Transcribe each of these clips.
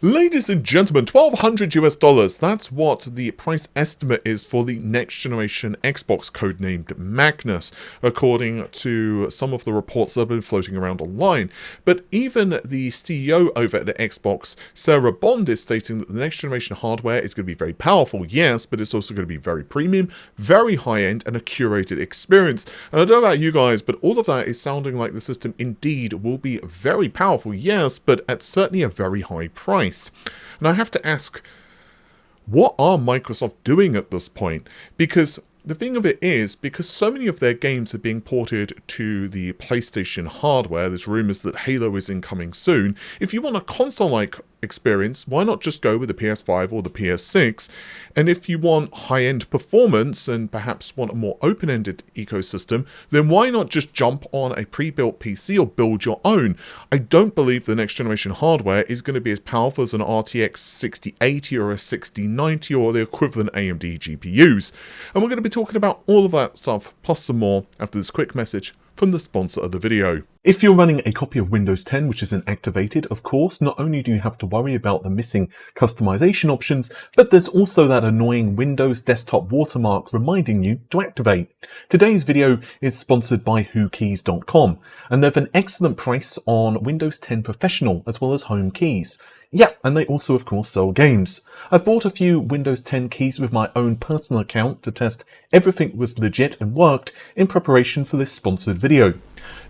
Ladies and gentlemen, $1,200 that's what the price estimate is for the next generation Xbox, codenamed Magnus, according to some of the reports that have been floating around online. But even the CEO over at the Xbox, Sarah Bond, is stating that the next generation hardware is going to be very powerful, yes, but it's also going to be very premium, very high-end, and a curated experience. And I don't know about you guys, but all of that is sounding like the system indeed will be very powerful, yes, but at certainly a very high price. And I have to ask, what are Microsoft doing at this point? Because the thing of it is, because so many of their games are being ported to the PlayStation hardware, there's rumors that Halo is incoming soon. If you want a console-like experience, why not just go with the PS5 or the PS6? And if you want high-end performance and perhaps want a more open-ended ecosystem, then why not just jump on a pre-built PC or build your own? I don't believe the next generation hardware is going to be as powerful as an RTX 6080 or a 6090 or the equivalent AMD GPUs. And we're going to be talking about all of that stuff plus some more after this quick message from the sponsor of the video. If you're running a copy of Windows 10 which isn't activated, of course, not only do you have to worry about the missing customization options, but there's also that annoying Windows desktop watermark reminding you to activate. Today's video is sponsored by WhoKeys.com, and they have an excellent price on Windows 10 Professional as well as Home Keys. Yeah, and they also of course sell games. I've bought a few Windows 10 keys with my own personal account to test everything was legit and worked in preparation for this sponsored video.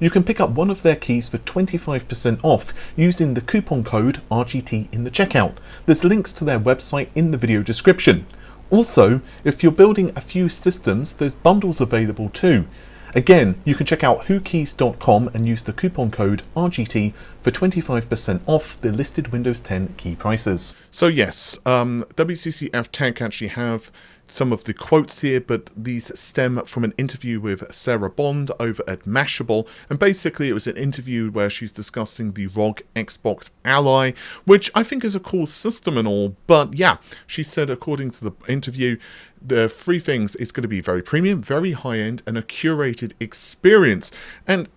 You can pick up one of their keys for 25% off using the coupon code RGT in the checkout. There's links to their website in the video description. Also, if you're building a few systems, there's bundles available too. Again, you can check out WhoKeys.com and use the coupon code RGT for 25% off the listed Windows 10 key prices. So yes, WCCF Tech actually have some of the quotes here, but these stem from an interview with Sarah Bond over at Mashable, and basically it was an interview where she's discussing the ROG Xbox Ally, which I think is a cool system and all, but yeah, she said according to the interview, the three things is going to be very premium, very high-end, and a curated experience. And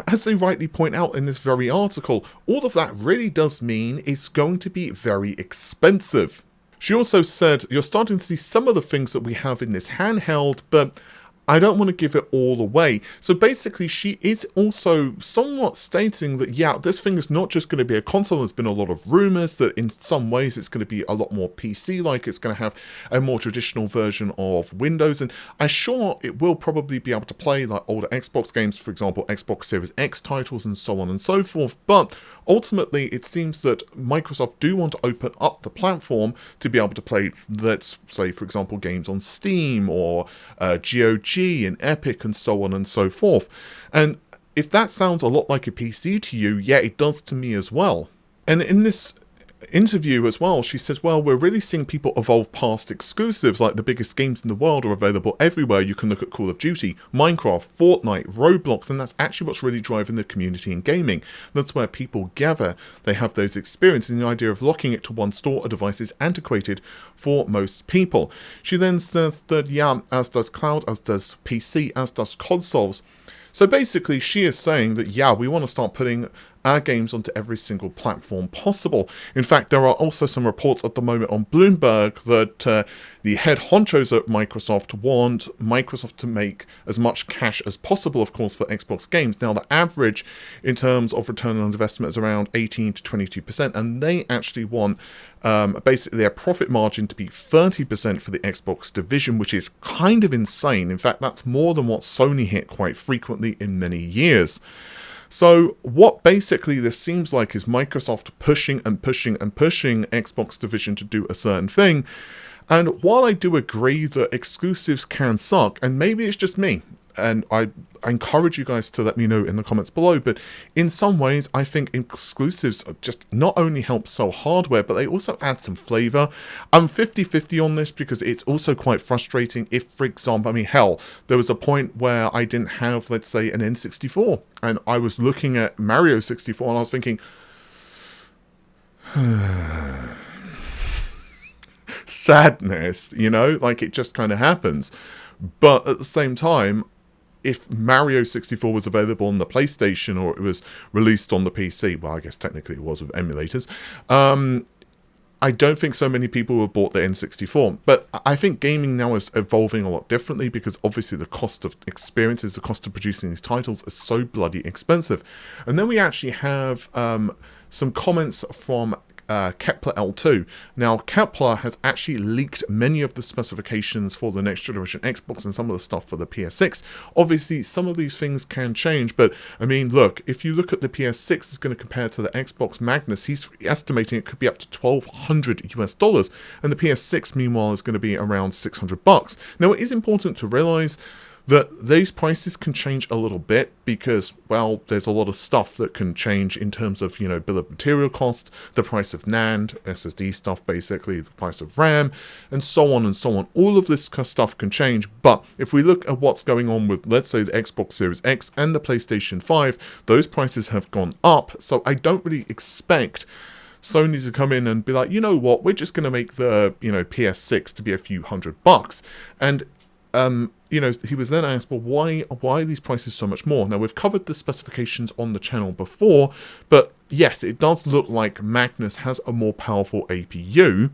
as they rightly point out in this very article, all of that really does mean it's going to be very expensive. She also said, you're starting to see some of the things that we have in this handheld, but I don't want to give it all away. So basically, she is also somewhat stating that, yeah, this thing is not just going to be a console. There's been a lot of rumors that in some ways it's going to be a lot more PC-like. It's going to have a more traditional version of Windows. And I'm sure it will probably be able to play like older Xbox games, for example, Xbox Series X titles and so on and so forth. But ultimately, it seems that Microsoft do want to open up the platform to be able to play, let's say, for example, games on Steam or GOG and Epic and so on and so forth. And if that sounds a lot like a PC to you, yeah, it does to me as well. And in this interview as well, she says, well, we're really seeing people evolve past exclusives, like the biggest games in the world are available everywhere. You can look at Call of Duty, Minecraft, Fortnite, Roblox, and that's actually what's really driving the community in gaming. That's where people gather. They have those experiences, and the idea of locking it to one store or device is antiquated for most people. She then says that, yeah, as does cloud, as does PC, as does consoles. So basically, she is saying that, yeah, we want to start putting our games onto every single platform possible. In fact, there are also some reports at the moment on Bloomberg that the head honchos at Microsoft want Microsoft to make as much cash as possible, of course, for Xbox games. Now, the average in terms of return on investment is around 18 to 22%, and they actually want basically their profit margin to be 30% for the Xbox division, which is kind of insane. In fact, that's more than what Sony hit quite frequently in many years. So what basically this seems like is Microsoft pushing and pushing and pushing Xbox division to do a certain thing. And while I do agree that exclusives can suck, and maybe it's just me, and I encourage you guys to let me know in the comments below, but in some ways I think exclusives just not only help sell hardware, but they also add some flavor. I'm 50-50 on this because it's also quite frustrating if, for example, I mean, hell, there was a point where I didn't have, let's say, an N64, and I was looking at Mario 64 and I was thinking, sadness, you know, like it just kind of happens. But at the same time, if Mario 64 was available on the PlayStation or it was released on the PC, well, I guess technically it was with emulators, I don't think so many people have bought the N64, but I think gaming now is evolving a lot differently because obviously the cost of experiences, the cost of producing these titles is so bloody expensive. And then we actually have some comments from Kepler L2. Now, Kepler has actually leaked many of the specifications for the next generation Xbox and some of the stuff for the PS6. Obviously, some of these things can change, but I mean, look, if you look at the PS6, it's going to compare to the Xbox Magnus. He's estimating it could be up to $1,200 US, and the PS6, meanwhile, is going to be around $600. Now, it is important to realize that these prices can change a little bit because, well, there's a lot of stuff that can change in terms of, you know, bill of material costs, the price of NAND, SSD stuff, basically, the price of RAM, and so on and so on. All of this stuff can change, but if we look at what's going on with, let's say, the Xbox Series X and the PlayStation 5, those prices have gone up, so I don't really expect Sony to come in and be like, you know what, we're just going to make the, you know, PS6 to be a few $100. And you know, he was then asked, well, why are these prices so much more? Now, we've covered the specifications on the channel before, but yes, it does look like Magnus has a more powerful APU,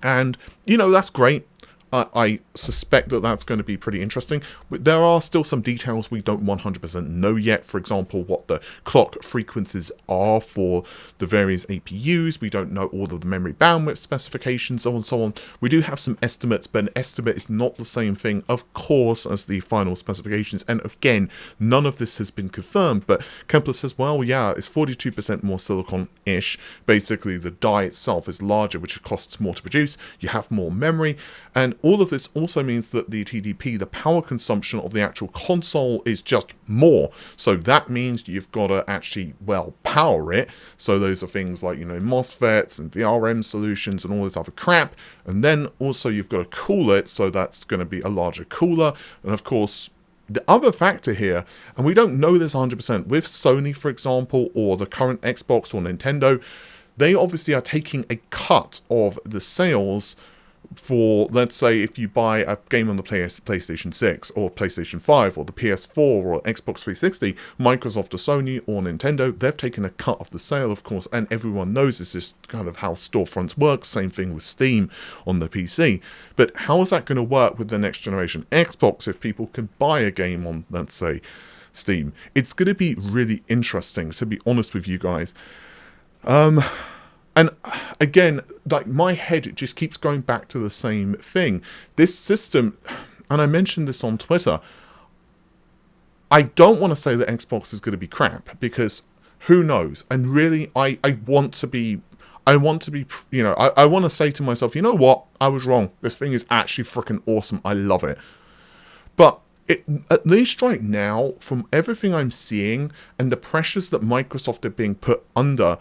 and, you know, that's great. I suspect that that's going to be pretty interesting. But there are still some details we don't 100% know yet. For example, what the clock frequencies are for the various APUs. We don't know all of the memory bandwidth specifications, so on and so on. We do have some estimates, but an estimate is not the same thing, of course, as the final specifications. And again, none of this has been confirmed. But Kepler says, well, yeah, it's 42% more silicon-ish. Basically, the die itself is larger, which costs more to produce. You have more memory. And all of this also means that the TDP, the power consumption of the actual console, is just more. So that means you've got to actually, well, power it. So those are things like, you know, MOSFETs and VRM solutions and all this other crap. And then also you've got to cool it. So that's going to be a larger cooler. And of course, the other factor here, and we don't know this 100%, with Sony, for example, or the current Xbox or Nintendo, they obviously are taking a cut of the sales for, let's say, if you buy a game on the PlayStation 6 or PlayStation 5 or the PS4 or Xbox 360, Microsoft or Sony or Nintendo, they've taken a cut of the sale, of course, and everyone knows this is kind of how storefronts work. Same thing with Steam on the PC. But how is that going to work with the next generation Xbox if people can buy a game on, let's say, Steam? It's going to be really interesting, to be honest with you guys. And again, like, my head just keeps going back to the same thing. This system, and I mentioned this on Twitter, I don't want to say that Xbox is going to be crap, because who knows? And really, I want to be, you know, I want to say to myself, you know what? I was wrong. This thing is actually freaking awesome. I love it. But at least right now, from everything I'm seeing and the pressures that Microsoft are being put under,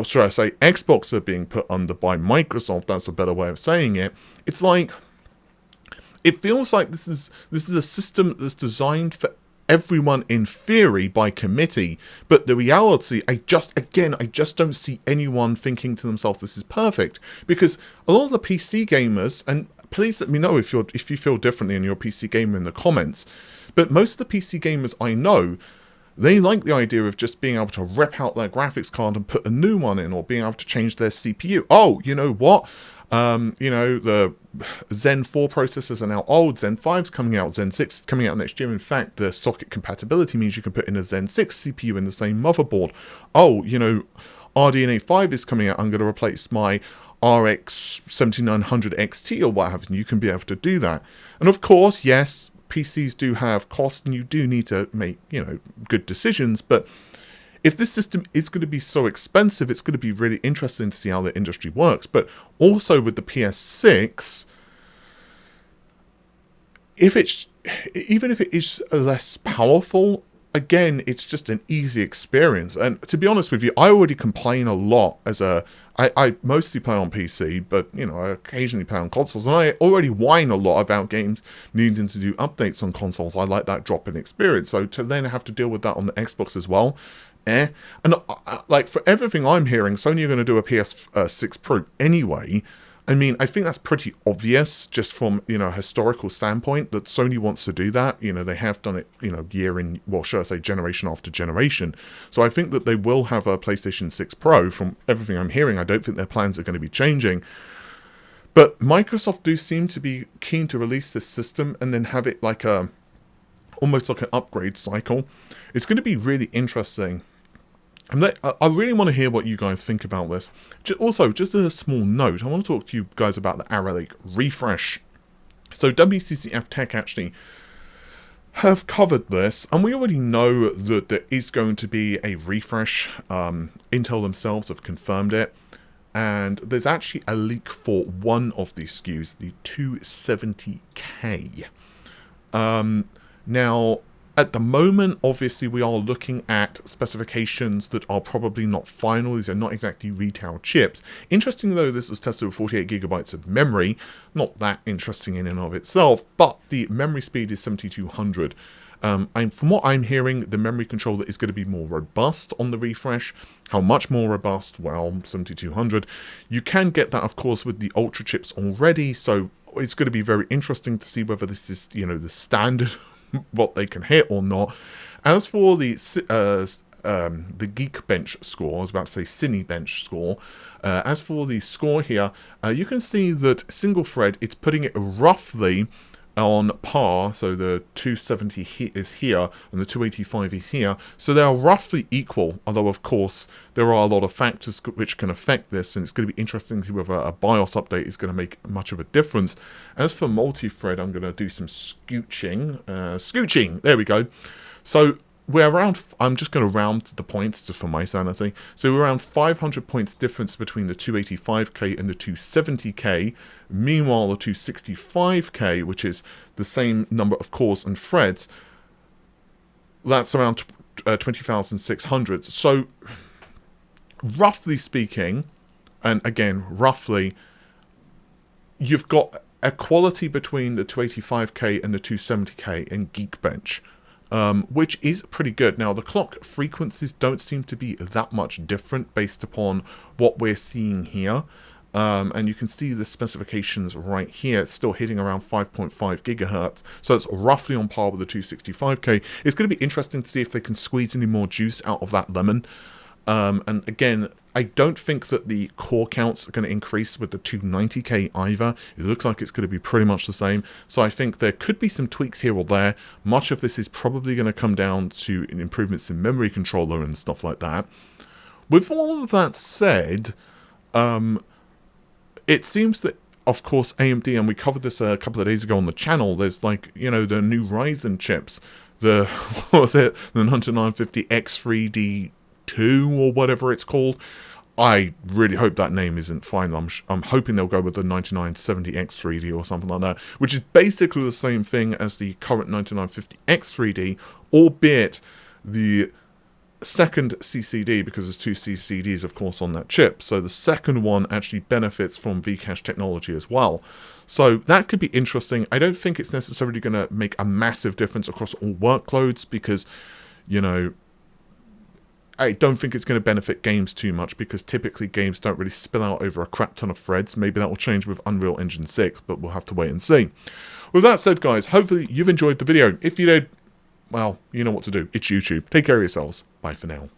should I say Xbox are being put under by Microsoft, that's a better way of saying it, it's like, it feels like this is a system that's designed for everyone in theory by committee, but the reality, I just don't see anyone thinking to themselves this is perfect, because a lot of the PC gamers, and please let me know if you feel differently and you're a PC gamer in the comments, but most of the PC gamers I know, they like the idea of just being able to rip out their graphics card and put a new one in, or being able to change their CPU. Oh, you know what? You know, the Zen 4 processors are now old, Zen 5's coming out, Zen 6 is coming out next year. In fact, the socket compatibility means you can put in a Zen 6 CPU in the same motherboard. Oh, you know, RDNA 5 is coming out, I'm going to replace my RX 7900 XT or what have you. You can be able to do that. And of course, yes, PCs do have cost and you do need to make, you know, good decisions, but if this system is going to be so expensive, it's going to be really interesting to see how the industry works. But also with the PS6, even if it is less powerful, again, it's just an easy experience. And to be honest with you, I already complain a lot I mostly play on PC, but, you know, I occasionally play on consoles, and I already whine a lot about games needing to do updates on consoles. I like that drop-in experience, so to then have to deal with that on the Xbox as well, And, like, for everything I'm hearing, Sony are going to do a PS6 Pro anyway, I mean, I think that's pretty obvious just from, you know, a historical standpoint that Sony wants to do that. You know, they have done it, you know, year in, well, should I say generation after generation. So I think that they will have a PlayStation 6 Pro. From everything I'm hearing, I don't think their plans are going to be changing. But Microsoft do seem to be keen to release this system and then have it like a, almost like an upgrade cycle. It's going to be really interesting. And I really want to hear what you guys think about this. Also, just as a small note, I want to talk to you guys about the Arrow Lake refresh. So WCCF Tech actually have covered this, and we already know that there is going to be a refresh. Intel themselves have confirmed it, and there's actually a leak for one of these SKUs, the 270K. Now, at the moment, obviously, we are looking at specifications that are probably not final. These are not exactly retail chips. Interesting, though, this was tested with 48 gigabytes of memory. Not that interesting in and of itself, but the memory speed is 7200. From what I'm hearing, the memory controller is going to be more robust on the refresh. How much more robust? Well, 7200. You can get that, of course, with the Ultra chips already, so it's going to be very interesting to see whether this is, you know, the standard what they can hit or not. As for the Geekbench score, I was about to say Cinebench score. As for the score here, you can see that single thread, it's putting it roughly on par. So the 270 is here and the 285 is here. So they are roughly equal, although of course there are a lot of factors which can affect this, and it's going to be interesting to see whether a BIOS update is going to make much of a difference. As for multi-thread, I'm going to do some scooching. Scooching, there we go. So we're around, I'm just going to round the points just for my sanity. So we're around 500 points difference between the 285K and the 270K. Meanwhile, the 265K, which is the same number of cores and threads, that's around 20,600. So roughly speaking, and again, roughly, you've got equality between the 285K and the 270K in Geekbench. Which is pretty good. Now, the clock frequencies don't seem to be that much different based upon what we're seeing here. And you can see the specifications right here. It's still hitting around 5.5 gigahertz. So it's roughly on par with the 265K. It's going to be interesting to see if they can squeeze any more juice out of that lemon. And again, I don't think that the core counts are going to increase with the 290K either. It looks like it's going to be pretty much the same. So I think there could be some tweaks here or there. Much of this is probably going to come down to improvements in memory controller and stuff like that. With all of that said, it seems that, of course, AMD, and we covered this a couple of days ago on the channel, there's like, you know, the new Ryzen chips, the, what was it, the 9950X3D2 or whatever it's called. I really hope that name isn't final. I'm hoping they'll go with the 9970X3D or something like that, which is basically the same thing as the current 9950X3D, albeit the second CCD, because there's two CCDs, of course, on that chip. So the second one actually benefits from Vcache technology as well. So that could be interesting. I don't think it's necessarily going to make a massive difference across all workloads because, you know, I don't think it's going to benefit games too much because typically games don't really spill out over a crap ton of threads. Maybe that will change with Unreal Engine 6, but we'll have to wait and see. With that said, guys, hopefully you've enjoyed the video. If you did, well, you know what to do. It's YouTube. Take care of yourselves. Bye for now.